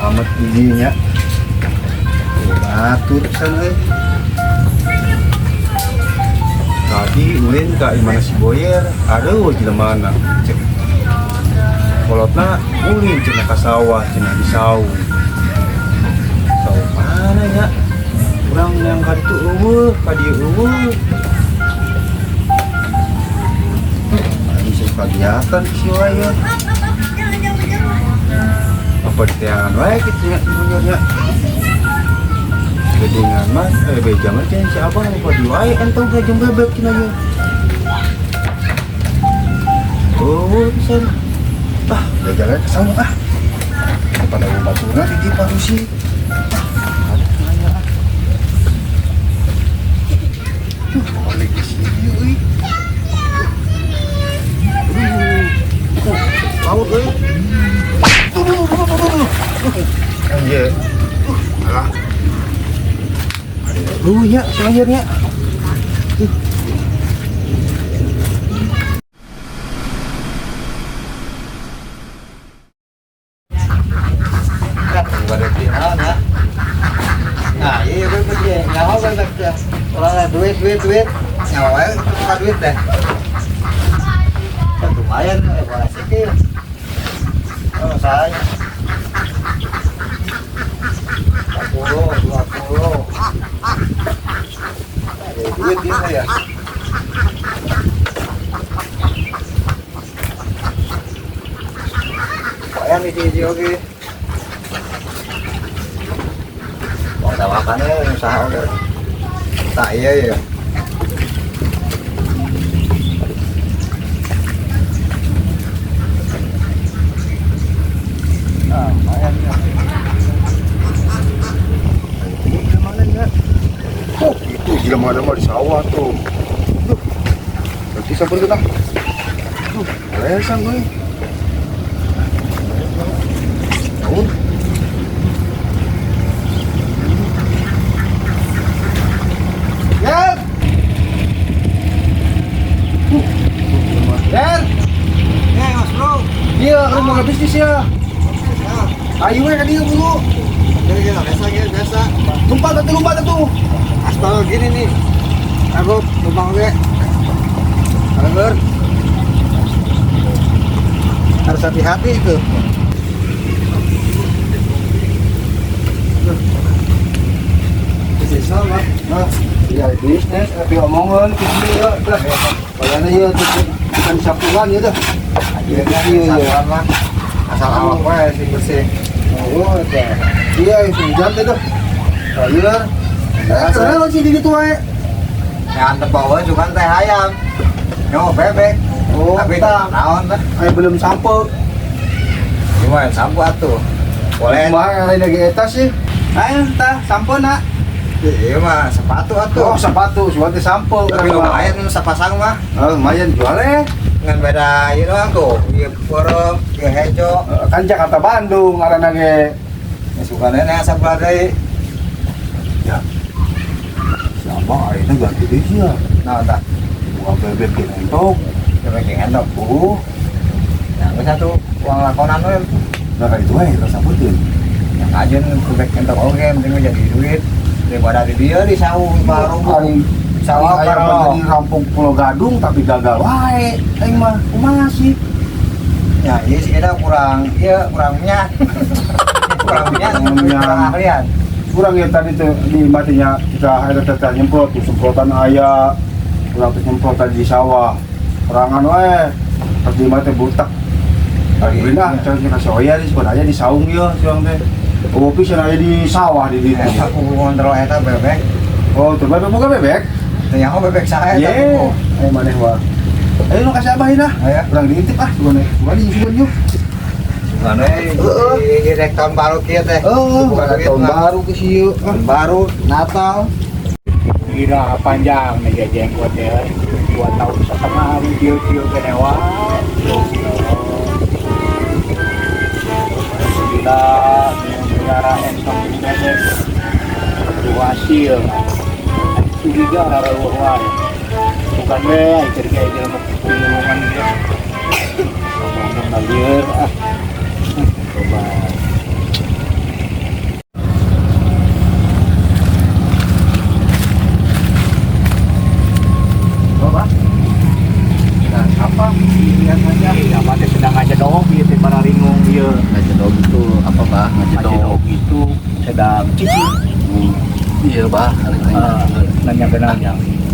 amat giginya. Batur sana. Tadi ulin ka imana si Boyer, aduh jelema mana cek. Kolotna ulin cenah ka sawah, cenah di saung. Saung mana ya? Urang yang ka ditu eueuh, ka dieu eueuh. Bisa kegiatan si wae. Apa diteangan wae kitu nya sebenarnya. Gedingan mah bejangan teh si abang apa di wae entong sajeng bebek cenah ieu. Oh, pisan. Ah, bejangan kesana ah. Pada batuna di parusi. Balik ke sini euy. Laut euy. Anjir. Alah. Ya, selayarnya. Nah, iya gue pergi. Nyawa kan tak orang duit. Nyawa kan duit deh. Lumayan, boleh sikit. Oh, saya 20. Ada duit dia ya. Lumayan isi oke. Mau tawakannya usaha udah. Tak iya ya. Nah, lumayan ya. Oh, itu jelema mah di sawah tuh. Duh. Berarti sabar kita. Duh, lesan gue. Daun. Ger. Ger. Mas bro. Iya, lu mau nge bisnis ya? Ayo we ka dieu dulu. Gila, biasa. Lupa tuh. Aspal gini nih. Aku numpang gue. Bener. Harus hati-hati itu. Bisnis sama. Nah, ya bisnis, tapi omongan gitu ya. Padahal ya bukan sapuan ya tuh. Iya. Asal awak gue sih bersih. Oh, iya itu hujan tuh. Sayur. Kenapa sih di situ wae? Yang terbawa juga teh ayam. Yo bebek. Oh, tapi naon teh? belum sampo. Gimana sampo atuh? Boleh. Mah lagi eta sih. Ayo tah sampo nak. Iya mah sepatu Oh, atuh. sepatu, suatu sampo. Tapi lumayan sepasang mah. Oh, lumayan jualnya. Ngan beda ieu doang tuh. Ieu peureum, ieu hejo. Kan Jakarta Bandung ngaranna ge. Sukana nya sabar deui. Ya. Sama ayeuna ganti deui sia. Nah tah. Buang bebek ge entok. Bebek endok. Nah, geus atuh uang lakonan we. Nah, itu we rasa betul. Yang ajeun bebek endok oge penting jadi duit. Daripada di dia di saung baru. Ari Sawah aya karo. di Rampung Pulau Gadung tapi gagal wae. Aing mah kumaha sih? Ya, iya sih kita kurang minyak. kurang ahlian. Kurang ya tadi tuh di matinya kita ada teteh nyemprot tuh semprotan aya. Kurang tuh semprotan di sawah. Perangan wae. Pas di mati butak. Ari nah caranya soya di sebenarnya di saung ya siang teh. Oh, pisan aya di sawah di ditu. Aku kontrol eta bebek. Oh, tuh bebek buka bebek. Yang bebek saya Ye. Ayo maneh wa. Ayo lu kasih abahin ah. Aya. Kurang diintip ah gimana? Gimana nyusun yuk. Mana di rek tahun baru kieu teh. Oh, bukan tahun baru ke sieu. Tahun baru Natal. Gila panjang nih jenggot ya 2 tahun setengah video kenewa gila negara entong bebek hasil curiga raruan bukan deh kayak dalam penyelungan dia ngomong lagi coba Acidog itu sedang cicing. Iya bah, Nanya kenanya.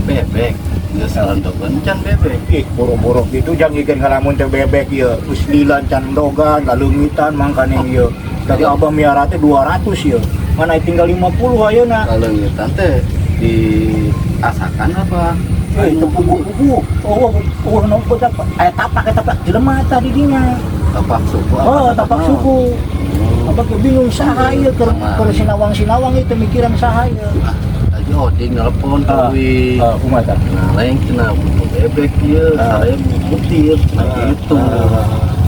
bebek. Nggak salah untuk kencan bebek. Buruk-buruk gitu jangan ikan ngalamun teh bebek ya. Usdilan can dogan lalu ngitan mangkane ya. Dari abang miara teh 200 ya. Mana tinggal 50 ayeuna. Kalau ngitan teh diasakan apa? Itu kubu-kubu. Oh, nopo dapat. Tapak jelema tadi dinya. Tapak suku. Oh, tapak suku. Apa ke bingung saha ieu keur sinawang-sinawang itu mikiran saha ieu. Tadi Oding nelpon Tawi. Kumata. Nah, lain kena buku bebek ya, saya bukutir, nah gitu.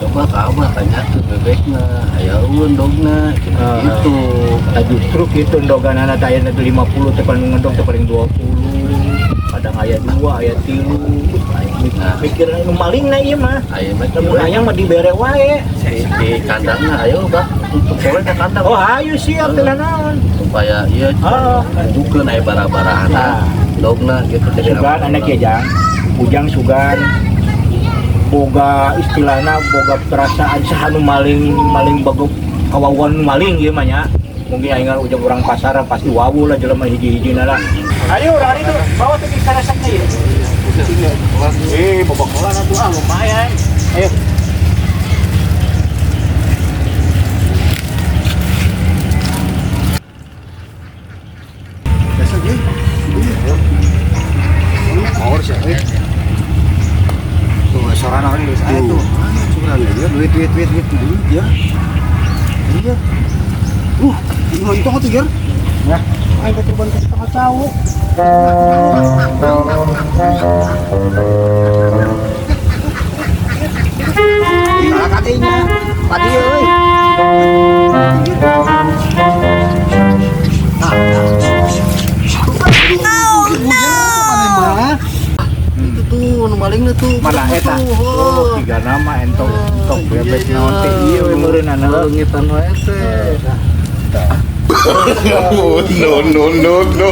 Coba kamu tanya ke bebeknya, ayo dogna, gitu. Nah justru gitu dogan anak ayat 50 teh paling ngendong teh paling 20. Kadang ayat 2, ayat 3. Nah, Mikirna nu maling na ieu mah. ayo Lamun macam ayam mah dibere wae. di kandangnya, ayo bah, untuk boleh ke kandang. Oh, ayo siap teh naon. Supaya iya juga naik bara-bara anak, dogna gitu. Sugan anak ya jang. Bujang sugan. Boga istilahna boga perasaan sahanu maling bagok kawawan maling ieu mah nya. Mungkin aing ujang urang pasaran pasti wawu lah jelema hiji-hijina lah. Ayo urang itu bawa tuh bisa resepnya ya. Bobogolan atuh lumayan. Ayo. Tuh, sorana ini saya tuh. Curang dia duit ya. Iya. Ini itu tuh ya. Ya, ayo kita terbang ke tengah jauh. Nah, katanya tadi euy. Itu tuh, nu malingnya tuh. Mana eta? Oh, 3 nama entok bebek naon teh ieu we meureunana. Ngitan wae teh. no, no, no, no.